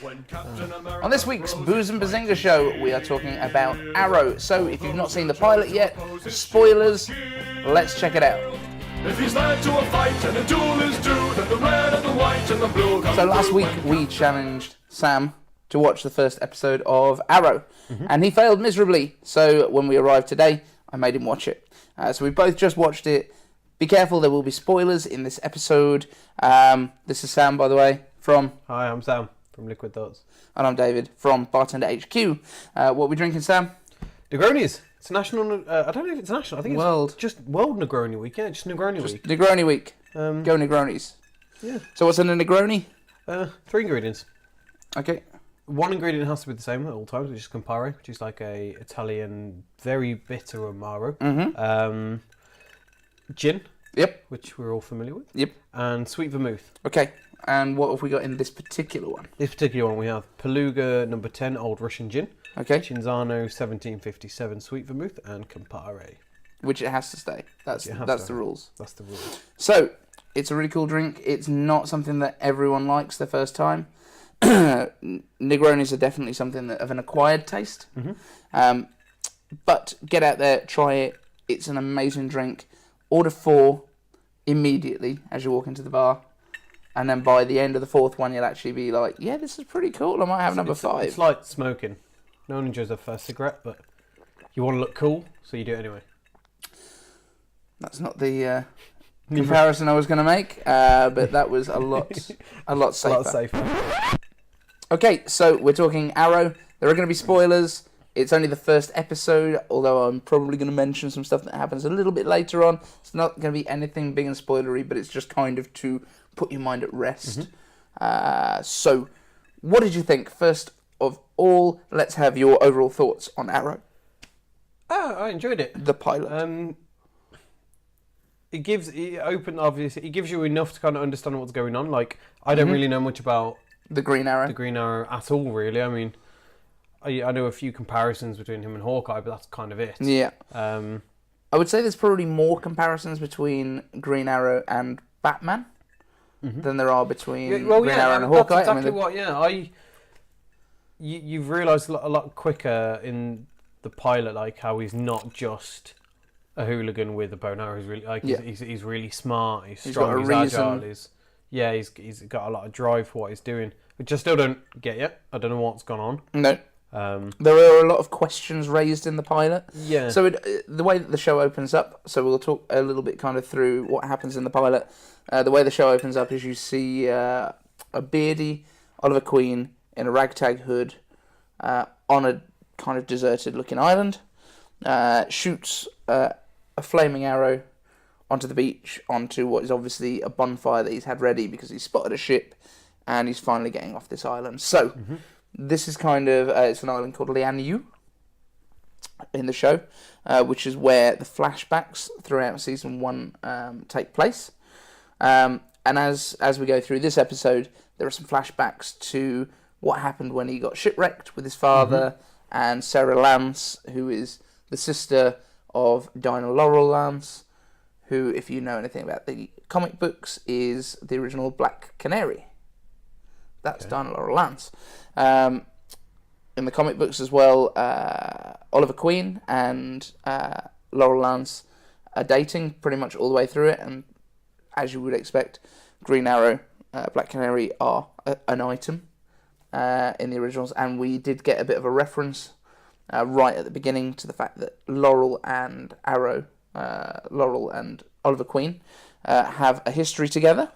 On this week's Booze and Bazinga show, we are talking about Arrow. So if you've not seen the pilot yet, spoilers, let's check it out. If he's led to a fight and a duel is due, then the red and the white and the blue come. So last week we challenged Sam to watch the first episode of Arrow, and he failed miserably. So when we arrived today, I made him watch it. So we both just watched it. Be careful, there will be spoilers in this episode. This is Sam, by the way, from... Hi, I'm Sam from Liquid Thoughts. And I'm David from Bartender HQ. What are we drinking, Sam? Negronis. It's national... I don't know if it's national. I think it's just World Negroni Week. Yeah, just Negroni Week. Negroni Week. Go Negronis. Yeah. So what's in a Negroni? 3 ingredients. Okay. One ingredient has to be the same at all times, which is Campari, which is like a Italian, very bitter Amaro. Gin. Yep. Which we're all familiar with. Yep. And sweet vermouth. Okay. And what have we got in this particular one? This particular one we have Beluga number 10 Old Russian Gin. Okay. Cinzano 1757 sweet vermouth and Campari. Which it has to stay. That's the rules. That's the rules. So, it's a really cool drink. It's not something that everyone likes the first time. Negronis are definitely something of an acquired taste. But get out there, try it. It's an amazing drink. Order 4 immediately as you walk into the bar. And then by the end of the 4th one, you'll actually be like, yeah, this is pretty cool. I might have number 5. It's like smoking. No one enjoys their first cigarette, but you want to look cool, so you do it anyway. That's not the comparison I was going to make, but that was a lot safer. A lot safer. Okay, so we're talking Arrow. There are going to be spoilers. It's only the first episode, although I'm probably going to mention some stuff that happens a little bit later on. It's not going to be anything big and spoilery, but it's just kind of to put your mind at rest. So, what did you think? First of all, let's have your overall thoughts on Arrow. I enjoyed it. The pilot. It gives you enough to kind of understand what's going on. Like, I don't really know much about the Green Arrow. The Green Arrow at all, really. I mean, I know a few comparisons between him and Hawkeye, but that's kind of it. Yeah. I would say there's probably more comparisons between Green Arrow and Batman than there are between Green Arrow and Hawkeye. That's exactly you've realised a lot quicker in the pilot, like how he's not just a hooligan with a bow and arrow. He's really he's really smart. He's strong. He's agile. He's got a lot of drive for what he's doing, which I still don't get yet. I don't know what's gone on. No. There are a lot of questions raised in the pilot. Yeah. So the way that the show opens up, so we'll talk a little bit kind of through what happens in the pilot. The way the show opens up is you see a beardy Oliver Queen in a ragtag hood on a kind of deserted looking island, shoots a flaming arrow onto the beach, onto what is obviously a bonfire that he's had ready because he's spotted a ship and he's finally getting off this island. So, this is kind of, it's an island called Lian in the show, which is where the flashbacks throughout season 1 take place. And as we go through this episode, there are some flashbacks to what happened when he got shipwrecked with his father and Sarah Lance, who is the sister of Dinah Laurel Lance, who, if you know anything about the comic books, is the original Black Canary. That's Dinah Laurel Lance. In the comic books as well, Oliver Queen and Laurel Lance are dating pretty much all the way through it, and as you would expect, Green Arrow, Black Canary are an item in the originals, and we did get a bit of a reference right at the beginning to the fact that Laurel and Oliver Queen have a history together,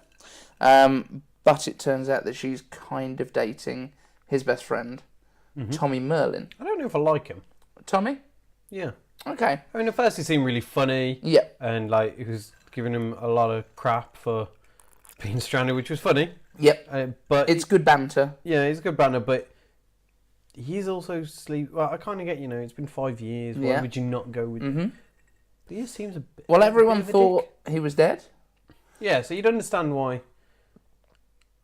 but it turns out that she's kind of dating his best friend, Tommy Merlyn. I don't know if I like him. Tommy? Yeah. Okay. I mean, at first he seemed really funny. Yeah. And like he was giving him a lot of crap for being stranded, which was funny. Yep. But it's good banter. Yeah, it's good banter, but he's also Well, I kind of get, it's been 5 years. Why would you not go with? But he seems a bit. Well, everyone thought he was dead. Yeah, so you'd understand why.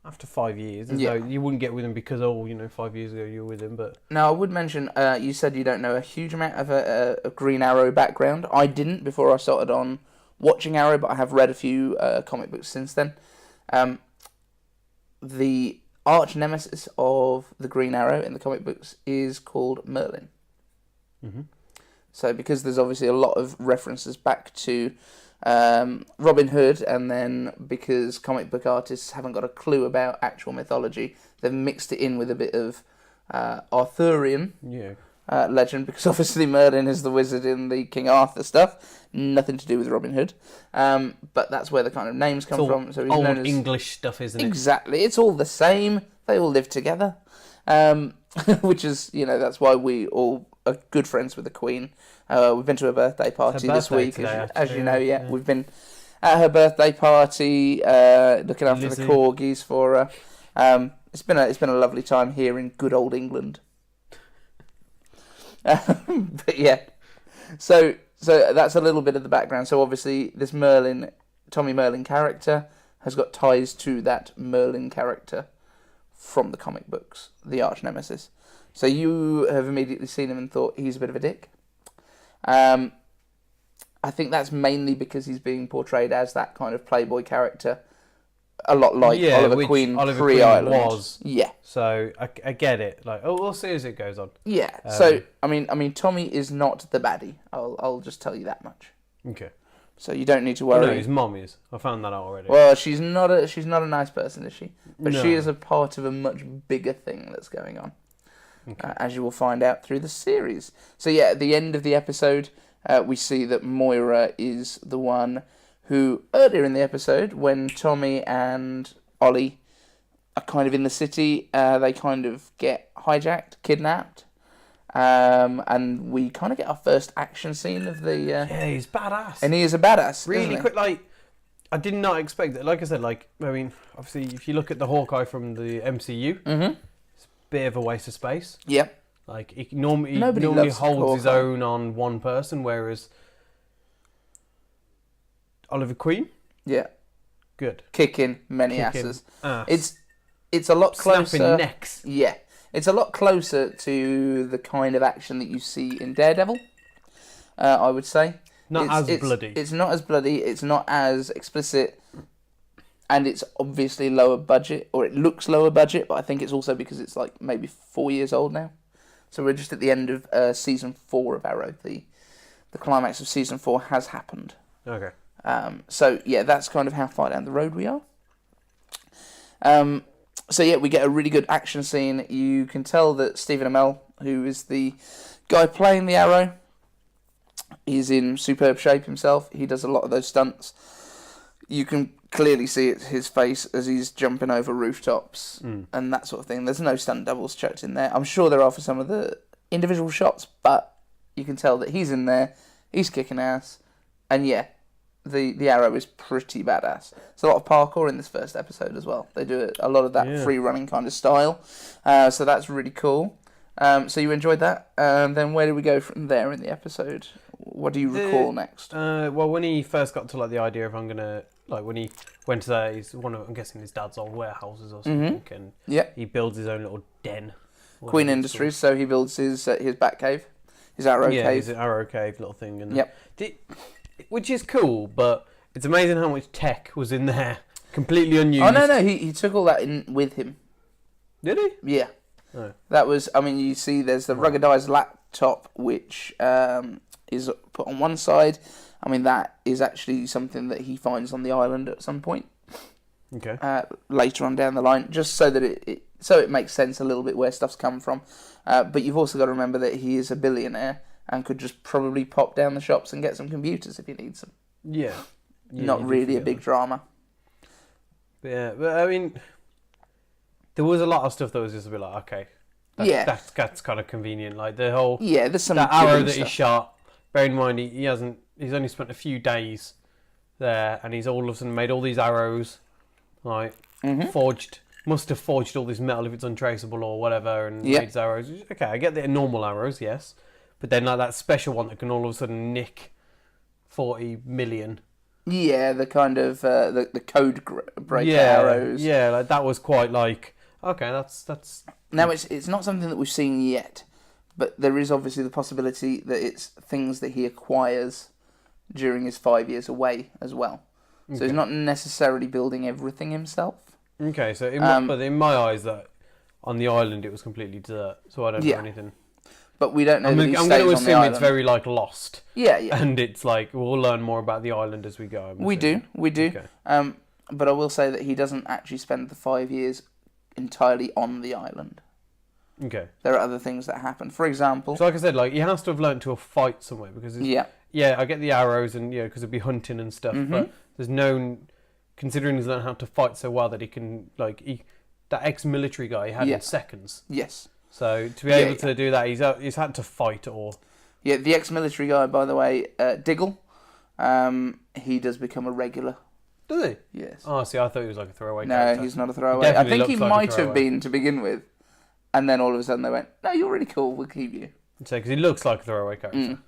After 5 years, though you wouldn't get with him because 5 years ago you were with him. But now I would mention, you said you don't know a huge amount of a Green Arrow background. I didn't before I started on watching Arrow, but I have read a few comic books since then. The arch nemesis of the Green Arrow in the comic books is called Merlyn. Mm-hmm. So because there's obviously a lot of references back to Robin Hood, and then because comic book artists haven't got a clue about actual mythology, they've mixed it in with a bit of Arthurian legend, because obviously Merlin is the wizard in the King Arthur stuff, nothing to do with Robin Hood, but that's where the kind of names come from. So he's old known as... English stuff, isn't it? Exactly, it's all the same, they all live together, which is, that's why we all are good friends with the Queen. We've been to her birthday party this week, today, as you know. Yeah, we've been at her birthday party, looking after Lizzie. the corgis for her. It's been a lovely time here in good old England. But yeah, so that's a little bit of the background. So obviously, this Tommy Merlyn character has got ties to that Merlin character from the comic books, the arch nemesis. So you have immediately seen him and thought he's a bit of a dick. I think that's mainly because he's being portrayed as that kind of playboy character, a lot like Oliver Queen pre-Ireland was. Yeah. So I get it. Like, we'll see as it goes on. Yeah. So I mean, Tommy is not the baddie. I'll just tell you that much. Okay. So you don't need to worry. No, his mum is. I found that out already. Well, she's not a nice person, is she? But No. she is a part of a much bigger thing that's going on. Okay. As you will find out through the series. So yeah, at the end of the episode, we see that Moira is the one who, earlier in the episode, when Tommy and Ollie are kind of in the city, they kind of get hijacked, kidnapped, and we kind of get our first action scene of the... yeah, he's badass. And he is a badass, really isn't quick, like... I did not expect that. Like I said, obviously, if you look at the Hawkeye from the MCU... Mm-hmm. Bit of a waste of space. Yeah. Like, he normally loves holds his Hawkeye. own on one person, whereas Oliver Queen, Yeah. good. Kicking many asses. Ass. It's a lot closer... Snapping necks. Yeah. It's a lot closer to the kind of action that you see in Daredevil, I would say. Not as bloody. It's not as bloody, it's not as explicit, and it's obviously lower budget, or it looks lower budget, but I think it's also because it's like maybe 4 years old now. So we're just at the end of season 4 of Arrow. The climax of season 4 has happened. Okay. So yeah, that's kind of how far down the road we are. So yeah, we get a really good action scene. You can tell that Stephen Amell, who is the guy playing the Arrow, is in superb shape himself. He does a lot of those stunts. You can clearly see his face as he's jumping over rooftops and that sort of thing. There's no stunt doubles chucked in there. I'm sure there are for some of the individual shots, but you can tell that he's in there, he's kicking ass, and yeah, the Arrow is pretty badass. There's a lot of parkour in this first episode as well. They do a lot of that free running kind of style, so that's really cool. So you enjoyed that. Then where do we go from there in the episode? What do you recall next? Well, when he first got to like the idea of when he went to I'm guessing his dad's old warehouses or something, and he builds his own little den. Queen Industries, so he builds his Batcave, his Arrow Cave. His Arrow Cave little thing. And which is cool, but it's amazing how much tech was in there, completely unused. Oh no, he took all that in with him. Did he? Yeah. Oh. That was, you see there's the ruggedized laptop, which is put on one side. That is actually something that he finds on the island at some point. Okay. Later on down the line, just so that it makes sense a little bit where stuff's come from. But you've also got to remember that he is a billionaire and could just probably pop down the shops and get some computers if he needs them. Yeah. Not really a big drama. Yeah, but there was a lot of stuff that was just a bit like, okay, that's kind of convenient. Like the whole there's some that arrow that stuff. he shot. Bear in mind, he's only spent a few days there, and he's all of a sudden made all these arrows, like must have forged all this metal if it's untraceable or whatever, and made his arrows. Okay, I get the normal arrows, yes, but then like that special one that can all of a sudden nick 40 million. Yeah, the kind of the code breaker arrows. Yeah, like that was quite like, okay, that's. Now it's not something that we've seen yet, but there is obviously the possibility that it's things that he acquires during his 5 years away as well. So he's not necessarily building everything himself. Okay, so but in my eyes, that on the island it was completely desert, so I don't know anything. But we don't know. I'm that he going stays to on the assume island. it's very like Lost. Yeah, yeah. And it's like we'll learn more about the island as we go. We do. Okay. But I will say that he doesn't actually spend the 5 years entirely on the island. Okay. There are other things that happen. For example, So like I said, like he has to have learned to fight somewhere because yeah, I get the arrows and because it'd be hunting and stuff, but there's no considering he's learned how to fight so well that he can that ex-military guy he had in seconds. Yes. So to be able to do that, he's had to fight or. Yeah, the ex-military guy, by the way, Diggle, he does become a regular. Does he? Yes. Oh, see, I thought he was like a throwaway No, character. he's not a throwaway. I think he might have been to begin with, and then all of a sudden they went, "No, you're really cool. We'll keep you." So because he looks like a throwaway character.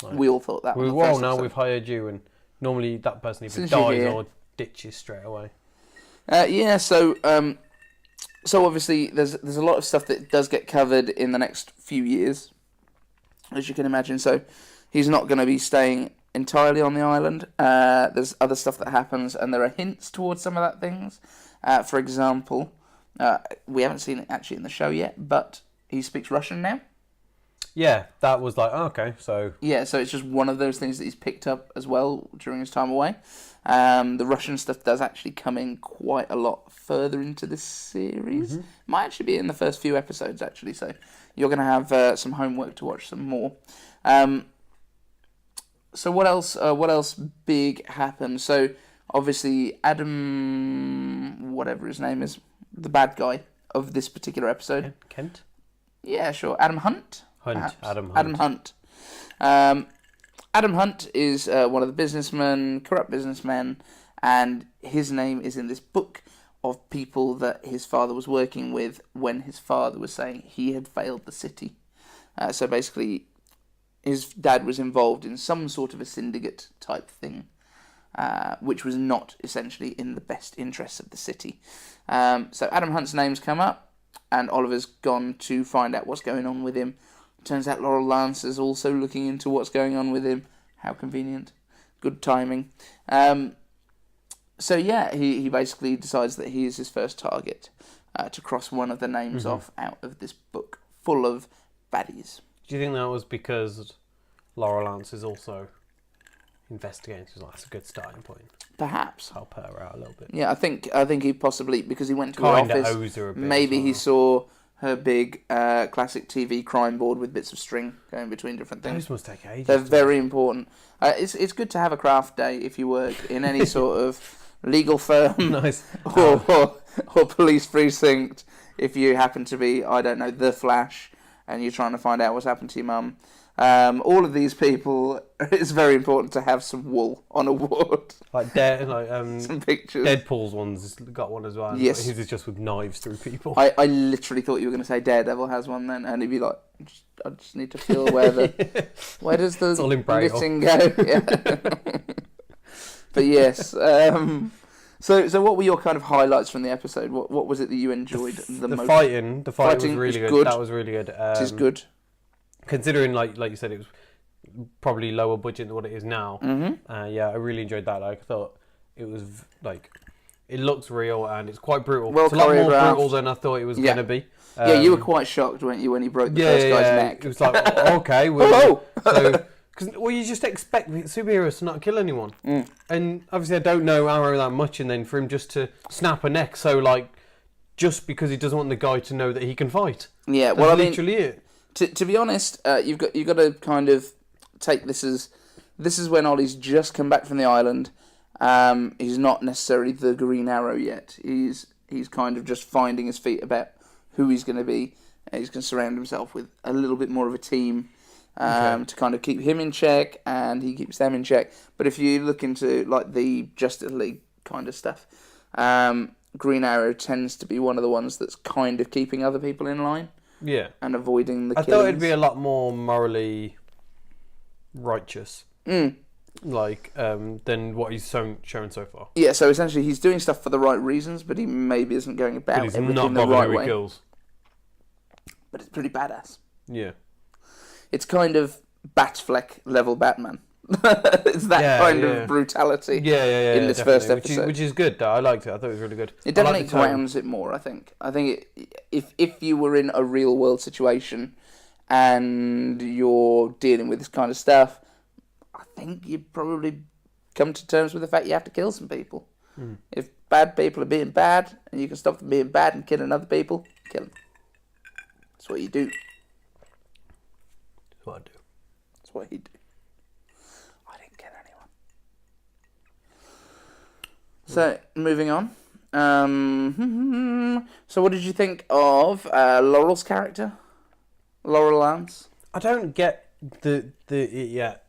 Right. We all thought that. Now we've hired you, and normally that person either dies or ditches straight away. So obviously there's a lot of stuff that does get covered in the next few years, as you can imagine. So he's not going to be staying entirely on the island. There's other stuff that happens, and there are hints towards some of that things. For example, we haven't seen it actually in the show yet, but he speaks Russian now. Yeah, that was like, okay, so... Yeah, so it's just one of those things that he's picked up as well during his time away. The Russian stuff does actually come in quite a lot further into this series. Might actually be in the first few episodes, actually, so you're going to have some homework to watch some more. So what else big happened? So, obviously, Adam... whatever his name is, the bad guy of this particular episode. Kent? Yeah, sure. Adam Hunt? Adam Hunt. Adam Hunt is one of the corrupt businessmen, and his name is in this book of people that his father was working with when his father was saying he had failed the city. So basically, his dad was involved in some sort of a syndicate type thing, which was not essentially in the best interests of the city. So Adam Hunt's name's come up, and Oliver's gone to find out what's going on with him. Turns out Laurel Lance is also looking into what's going on with him. How convenient. Good timing. He basically decides that he is his first target to cross one of the names off out of this book full of baddies. Do you think that was because Laurel Lance is also investigating? So that's a good starting point. Perhaps. Help her out a little bit. Yeah, I think he possibly, because he went to her office, owes her a bit maybe he saw her big classic TV crime board with bits of string going between different things. Those must take ages. They're very important. It's good to have a craft day if you work in any sort of legal firm or police precinct. If you happen to be, I don't know, the Flash, and you're trying to find out what's happened to your mum. All of these people, it's very important to have some wool on a ward. Some pictures. Deadpool's one's got one as well. Yes. His is just with knives through people. I literally thought you were going to say Daredevil has one then, and he'd be like, I just need to feel where does the knitting go? Yeah. But yes. So what were your kind of highlights from the episode? What was it that you enjoyed the most? The fighting was really good. That was really good. It is good. Considering, like you said, it was probably lower budget than what it is now. I really enjoyed that. I thought it was it looks real and it's quite brutal. Well, it's a lot more brutal than I thought it was going to be. You were quite shocked, weren't you, when he broke the first guy's neck? It was like, okay, you just expect superheroes to not kill anyone. And obviously I don't know Arrow that much, and then for him just to snap a neck, just because he doesn't want the guy to know that he can fight. Yeah, that's literally it. To be honest, you've got to kind of take this is when Ollie's just come back from the island. He's not necessarily the Green Arrow yet. He's kind of just finding his feet about who he's going to be. He's going to surround himself with a little bit more of a team to kind of keep him in check, and he keeps them in check. But if you look into the Justice League kind of stuff, Green Arrow tends to be one of the ones that's kind of keeping other people in line. Yeah. And avoiding the killings. I thought it'd be a lot more morally righteous. Than what he's shown so far. Yeah, so essentially he's doing stuff for the right reasons, but he maybe isn't going about everything the right way. Kills. But it's pretty badass. Yeah. It's kind of Batfleck level Batman. It's that kind of brutality. In this first episode, which is good. Though I liked it. I thought it was really good. It definitely grounds it more. I think. If you were in a real world situation and you're dealing with this kind of stuff, I think you'd probably come to terms with the fact you have to kill some people. If bad people are being bad and you can stop them being bad and killing other people, kill them. That's what you do. That's what I do. That's what you do. I didn't kill anyone. So, moving on. So what did you think of Laurel's character? Laurel Lance? I don't get it yet.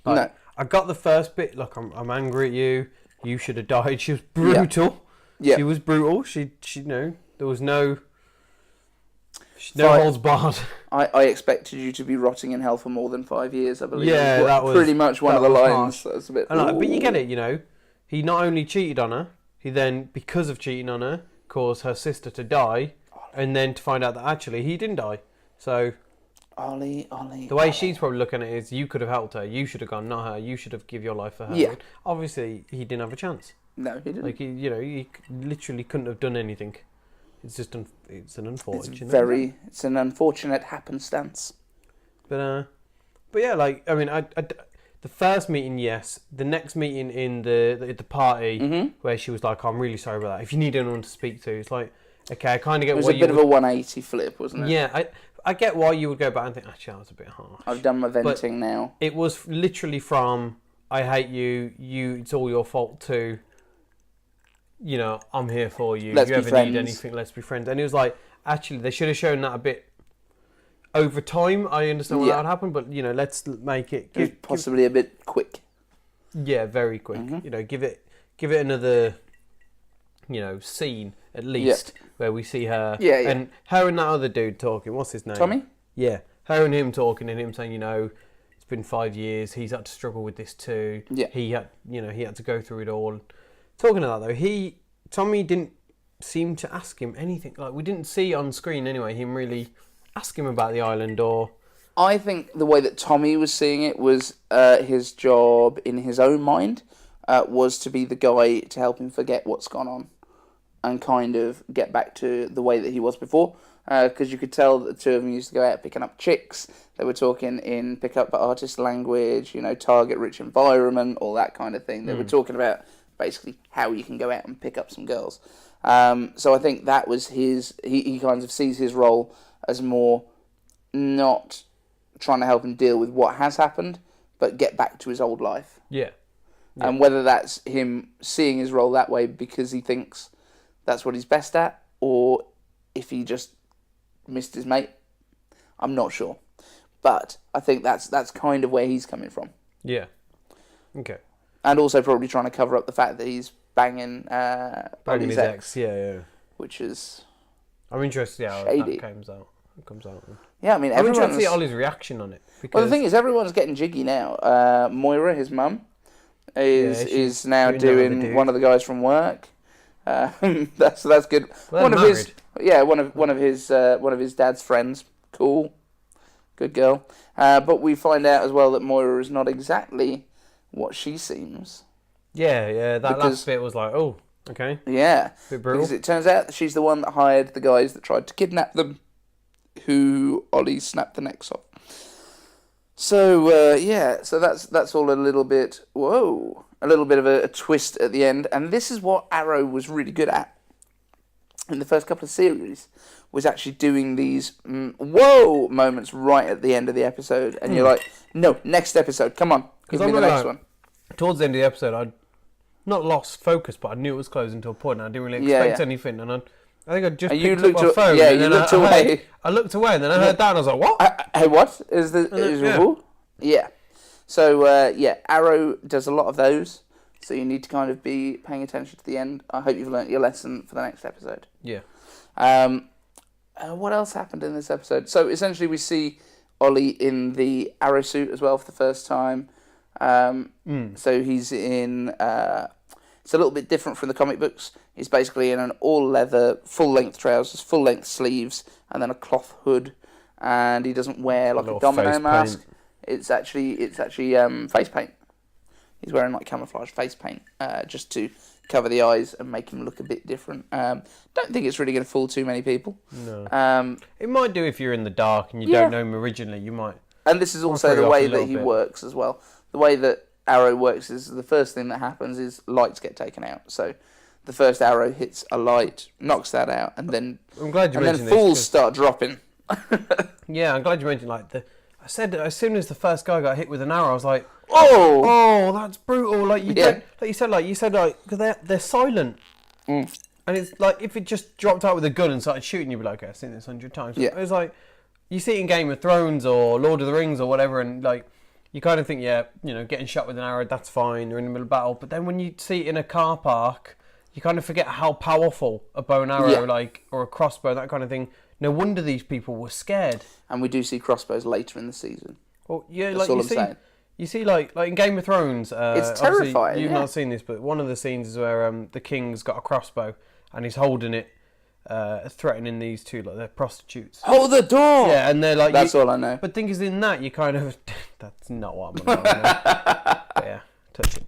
No. I got the first bit. Look, I'm angry at you. You should have died. She was brutal. Yeah. She was brutal. She there was no holds barred. I expected you to be rotting in hell for more than 5 years, I believe. Yeah, that was pretty much one of the lines. That's a bit. But you get it, He not only cheated on her, he then, because of cheating on her, caused her sister to die, and then to find out that actually he didn't die. So Ollie. The way she's probably looking at it is, you could have helped her. You should have gone, not her. You should have give your life for her. Yeah. Obviously, he didn't have a chance. No, he didn't. Like he literally couldn't have done anything. It's just it's an unfortunate. It's an unfortunate happenstance. But yeah, the first meeting, yes. The next meeting in the party, where she was like, "I'm really sorry about that. If you need anyone to speak to," it's like, okay, I kind of get. It was a bit of a 180 flip, wasn't it? Yeah, I get why you would go back and think, actually, that was a bit harsh. I've done my venting now. It was literally from, I hate you, it's all your fault too. I'm here for you. If you ever need anything, let's be friends. And it was like, actually, they should have shown that a bit over time. I understand that would happen, but, let's make it... possibly a bit quick. Yeah, very quick. Give it another, scene, at least, where we see her. Yeah. And her and that other dude talking. What's his name? Tommy? Yeah. Her and him talking, and him saying, it's been 5 years. He's had to struggle with this too. Yeah. He had to go through it all. Talking of that though, Tommy didn't seem to ask him anything. Like, we didn't see on screen anyway him really ask him about the island or. I think the way that Tommy was seeing it was his job in his own mind was to be the guy to help him forget what's gone on and kind of get back to the way that he was before. Because you could tell that the two of them used to go out picking up chicks. They were talking in pick-up artist language, target-rich environment, all that kind of thing. They were talking about basically how you can go out and pick up some girls. So I think that was he kind of sees his role as more not trying to help him deal with what has happened, but get back to his old life. Yeah. And whether that's him seeing his role that way because he thinks that's what he's best at, or if he just missed his mate, I'm not sure. But I think that's kind of where he's coming from. Yeah. Okay. And also probably trying to cover up the fact that he's banging his ex. Yeah. Which is I'm interested to see how shady. that comes out. Yeah, I mean, I'm interested to see Ollie's reaction on it. Well, the thing is, everyone's getting jiggy now. Moira, his mum, is now doing one of the guys from work. That's good. Well, one of his dad's friends. Cool, good girl. But we find out as well that Moira is not exactly what she seems. Yeah. That last bit was like, oh, okay. Yeah, bit brutal. Because it turns out that she's the one that hired the guys that tried to kidnap them, who Ollie snapped the necks off. So so that's all a little bit of a twist at the end, and this is what Arrow was really good at in the first couple of series, was actually doing these whoa moments right at the end of the episode, and you're like, no, next episode, come on, give me the next one. Towards the end of the episode, I'd not lost focus, but I knew it was closing to a point, and I didn't really expect anything, and I think I just picked up my phone. Yeah, you looked away. I looked away, and then I heard that, and I was like, what? Hey, what? Yeah. So, Arrow does a lot of those, so you need to kind of be paying attention to the end. I hope you've learnt your lesson for the next episode. Yeah. What else happened in this episode? So, essentially, we see Ollie in the Arrow suit as well for the first time. So, he's in... it's a little bit different from the comic books. He's basically in an all-leather, full-length trousers, full-length sleeves, and then a cloth hood. And he doesn't wear like a domino mask. It's actually face paint. He's wearing like camouflage face paint just to cover the eyes and make him look a bit different. Don't think it's really going to fool too many people. No. It might do if you're in the dark and you don't know him originally. You might. And this is also the way that he works as well. The way that Arrow works is the first thing that happens is lights get taken out. So the first arrow hits a light, knocks that out, and then I'm glad you mentioned fools start dropping. Yeah, I'm glad you mentioned I said as soon as the first guy got hit with an arrow, I was like, oh, that's brutal. Like you said, because they're silent. And it's like if it just dropped out with a gun and started shooting, you'd be like, okay, I've seen this 100 times. Yeah. It was like you see it in Game of Thrones or Lord of the Rings or whatever, and like you kind of think, getting shot with an arrow, that's fine. They're in the middle of battle, but then when you see it in a car park, you kind of forget how powerful a bow and arrow, or a crossbow, that kind of thing. No wonder these people were scared. And we do see crossbows later in the season. Well, yeah, that's all I'm saying. You see, like in Game of Thrones, it's terrifying. You've not seen this, but one of the scenes is where the king's got a crossbow and he's holding it, threatening these two, like they're prostitutes. Hold the door. Yeah, and they're like. That's all I know. But thing is, in that you kind of that's not what I'm about. But yeah, touching.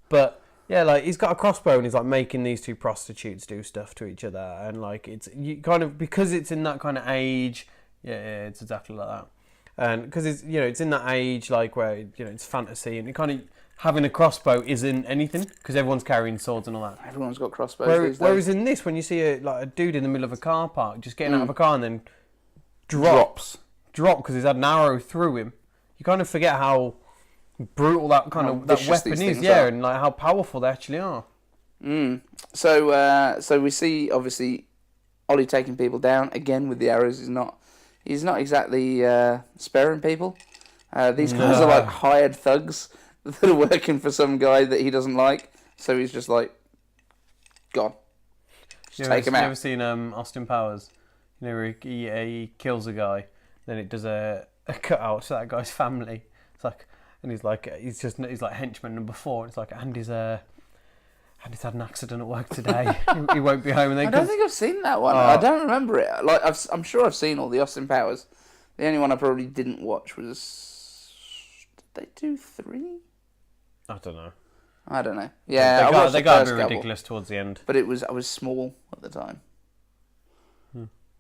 But yeah, like he's got a crossbow and he's like making these two prostitutes do stuff to each other, and like it's you kind of because it's in that kind of age. Yeah, it's exactly like that. And because it's it's in that age like where it's fantasy and it kind of having a crossbow isn't anything because everyone's carrying swords and all that. Everyone's got crossbows. Whereas in this, when you see a dude in the middle of a car park just getting out of a car and then drop because he's had an arrow through him, you kind of forget how brutal that weapon is, and like how powerful they actually are. So we see obviously Ollie taking people down again with the arrows. He's not exactly sparing people. These guys are like hired thugs that are working for some guy that he doesn't like. So he's just like, gone. Take him out. You ever seen Austin Powers? Where he kills a guy, then it does a cutout to that guy's family. It's like, and he's like henchman number 4. It's like Andy's had an accident at work today. He won't be home. And then I don't think I've seen that one. I don't remember it. Like I'm sure I've seen all the Austin Powers. The only one I probably didn't watch was. Did they do 3? I don't know. Yeah, they got a bit ridiculous towards the end. But I was small at the time.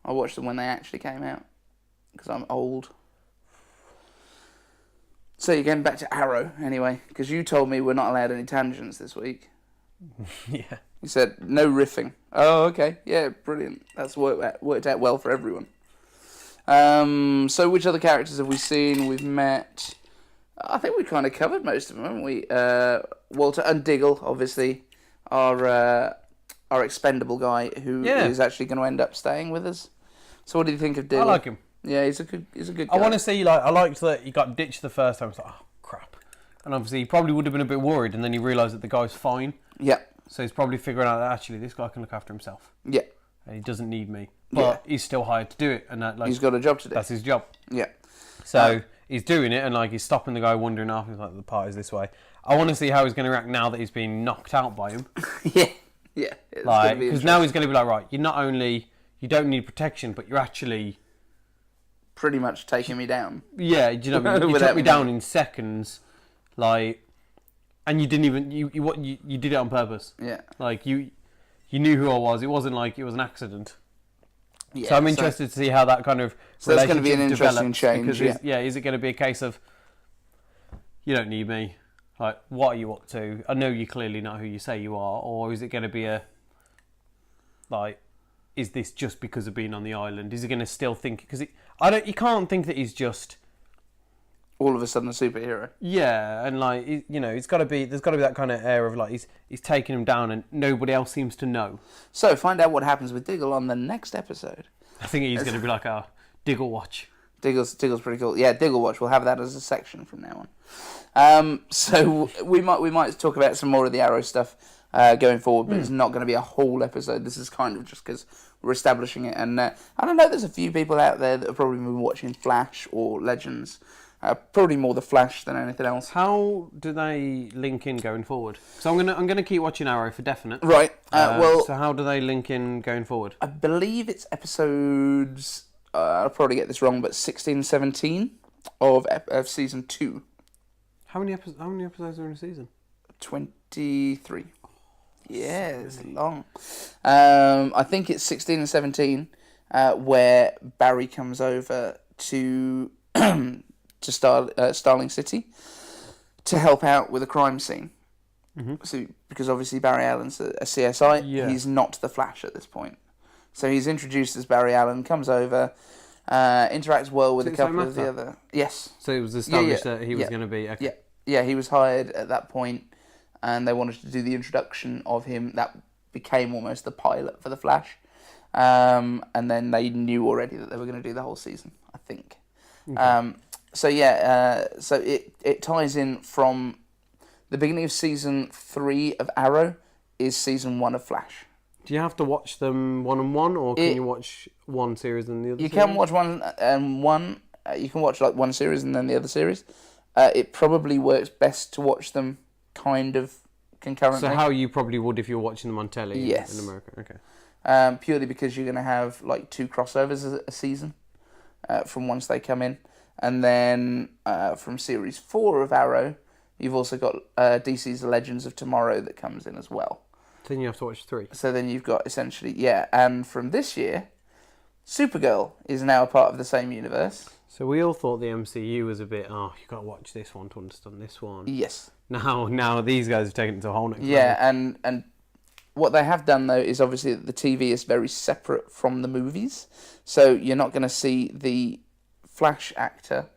I watched them when they actually came out because I'm old. So you're getting back to Arrow anyway, because you told me we're not allowed any tangents this week. Yeah. You said no riffing. Oh, okay. Yeah, brilliant. That's worked out well for everyone. So which other characters have we seen? We've met. I think we kind of covered most of them, haven't we? Walter and Diggle, obviously, our expendable guy who is actually going to end up staying with us. So what do you think of Diggle? I like him. Yeah, he's a good guy. I want to see I liked that he got ditched the first time. It's like, oh crap, and obviously he probably would have been a bit worried, and then he realised that the guy's fine. Yeah. So he's probably figuring out that actually this guy can look after himself. Yeah. And he doesn't need me, but he's still hired to do it, and that he's got a job to do. That's his job. Yeah. So he's doing it, and he's stopping the guy wandering off. He's like, the party's this way. I want to see how he's going to react now that he's been knocked out by him. Yeah. Because now he's going to be like, right, you don't need protection, but you're actually pretty much taking me down. Yeah, you know, you took me down in seconds, and you didn't even you did it on purpose. Yeah, you knew who I was. It wasn't like it was an accident. Yeah, so I'm interested to see how that kind of so that's going to be an interesting change. Because is it going to be a case of you don't need me? Like, what are you up to? I know you're clearly not who you say you are, or is it going to be is this just because of being on the island? Is he going to still think? Because you can't think that he's just all of a sudden a superhero. Yeah, and it's got to be. There's got to be that kind of air of he's taking him down, and nobody else seems to know. So find out what happens with Diggle on the next episode. I think he's going to be like our Diggle Watch. Diggle's pretty cool. Yeah, Diggle Watch. We'll have that as a section from now on. So we might talk about some more of the Arrow stuff going forward, but it's not going to be a whole episode. This is kind of just because we're establishing it. And I don't know, there's a few people out there that have probably been watching Flash or Legends. Probably more the Flash than anything else. How do they link in going forward? So I'm gonna keep watching Arrow for definite. Right. So how do they link in going forward? I believe it's episodes. I'll probably get this wrong, but 16, 17 of season 2. How many episodes are in a season? 23. Yeah, it's long. I think it's 16 and 17, where Barry comes over to Starling City to help out with a crime scene. Mm-hmm. So, because obviously Barry Allen's a CSI, he's not the Flash at this point. So he's introduced as Barry Allen, comes over, interacts well with a couple of the other... Yes. So it was established that he was going to be... Okay. Yeah, he was hired at that point, and they wanted to do the introduction of him. That became almost the pilot for the Flash. And then they knew already that they were going to do the whole season, I think. Okay. So it ties in from the beginning of season 3 of Arrow is season 1 of Flash. Do you have to watch them one-on-one, or can you watch one series and the other series? You can watch one and one. You can watch like one series and then the other series. It probably works best to watch them kind of concurrently. So how you probably would if you're watching them on telly in America. Okay. Purely because you're going to have like 2 crossovers a season from once they come in. And then from series 4 of Arrow, you've also got DC's Legends of Tomorrow that comes in as well. Then you have to watch 3. So then you've got essentially, and from this year, Supergirl is now a part of the same universe. So we all thought the MCU was a bit, you've got to watch this one to understand this one. Yes. Now these guys have taken it to a whole next level. Yeah, and what they have done, though, is obviously the TV is very separate from the movies. So you're not going to see the Flash actor,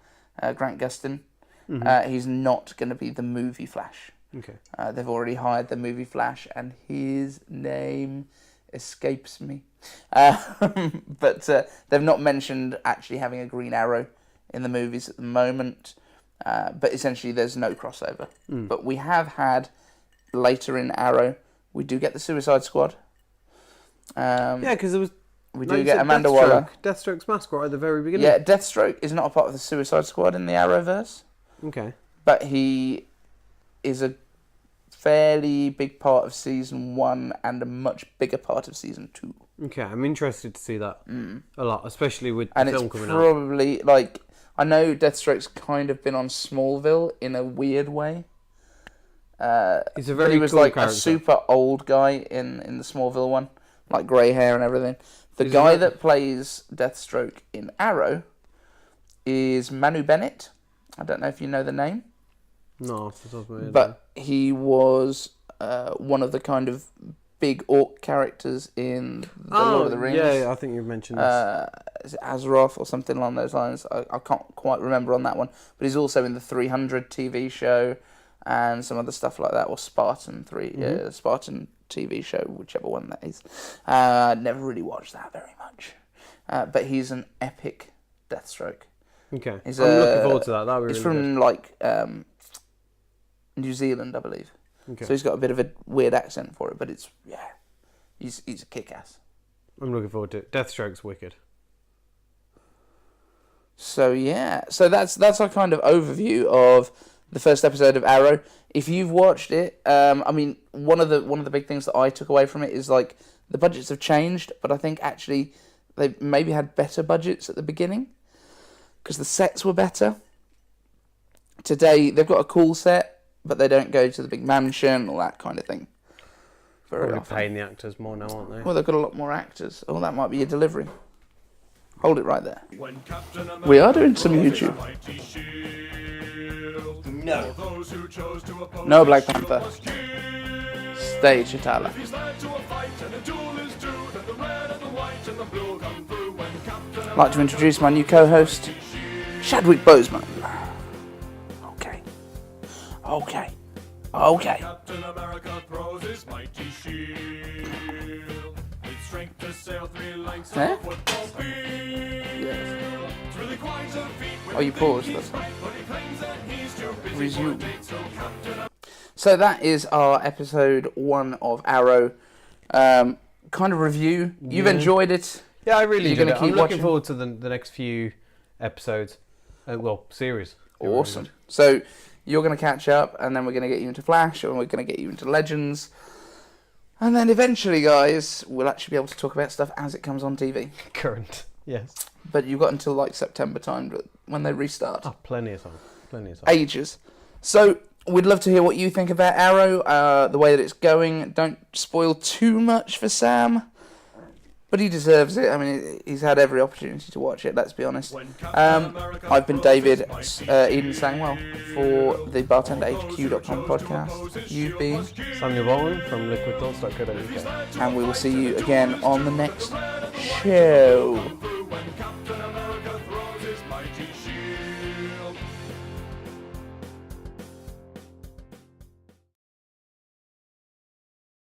Grant Gustin. Mm-hmm. He's not going to be the movie Flash. Okay. They've already hired the movie Flash, and his name escapes me. But they've not mentioned actually having a Green Arrow in the movies at the moment. But essentially, there's no crossover. But we have had, later in Arrow, we do get the Suicide Squad. Because there was... We do get Amanda Waller. Deathstroke's mask right at the very beginning. Yeah, Deathstroke is not a part of the Suicide Squad in the Arrowverse. Okay. But he is a fairly big part of season 1 and a much bigger part of season 2. Okay, I'm interested to see that a lot, especially with the and film it's coming out. Probably, like, I know Deathstroke's kind of been on Smallville in a weird way. He's a very he was cool like character. A super old guy in the Smallville one, like grey hair and everything. The guy that plays Deathstroke in Arrow is Manu Bennett. I don't know if you know the name. No, off the top of my head. But he was one of the kind of big orc characters in the Lord of the Rings. Yeah, I think you've mentioned this. Is it Azeroth or something along those lines? I can't quite remember on that one. But he's also in the 300 TV show and some other stuff like that, or Spartan Spartan TV show, whichever one that is. Never really watched that very much. But he's an epic Deathstroke. Okay, I'm looking forward to that. That'll be he's really from good. like New Zealand, I believe. Okay. So he's got a bit of a weird accent for it, but it's he's a kick-ass. I'm looking forward to it. Deathstroke's wicked. So so that's our kind of overview of the first episode of Arrow. If you've watched it, I mean, one of the big things that I took away from it is like the budgets have changed, but I think actually they maybe had better budgets at the beginning because the sets were better. Today they've got a cool set, but they don't go to the big mansion, all that kind of thing. They're paying the actors more now, aren't they? Well, they've got a lot more actors. Oh, that might be your delivery. Hold it right there. We are doing some YouTube. No Black Panther. Stay Chitala. I'd like to introduce my new co-host, Chadwick Boseman. Okay. Captain America throws his mighty shield. With strength to sail 3 lengths of a football field. It's really quite a feat. Oh, you paused. That's fine. But he claims that he's too busy. Resume. So that is our episode 1 of Arrow. Kind of review. You've enjoyed it. Yeah, I really You're did. gonna keep I'm looking watching? forward to the next few episodes. Series. Awesome. So you're going to catch up, and then we're going to get you into Flash, and we're going to get you into Legends. And then eventually, guys, we'll actually be able to talk about stuff as it comes on TV. Current. Yes. But you've got until like September time when they restart. Oh, plenty of time. Plenty of time. Ages. So we'd love to hear what you think about Arrow, the way that it's going. Don't spoil too much for Sam, but he deserves it. I mean, he's had every opportunity to watch it, let's be honest. I've been David, Eden-Sangwell, for the BartenderHQ.com podcast. You've been Samuel Bolton from liquidthoughts.co.uk. and we will see you again on the next show.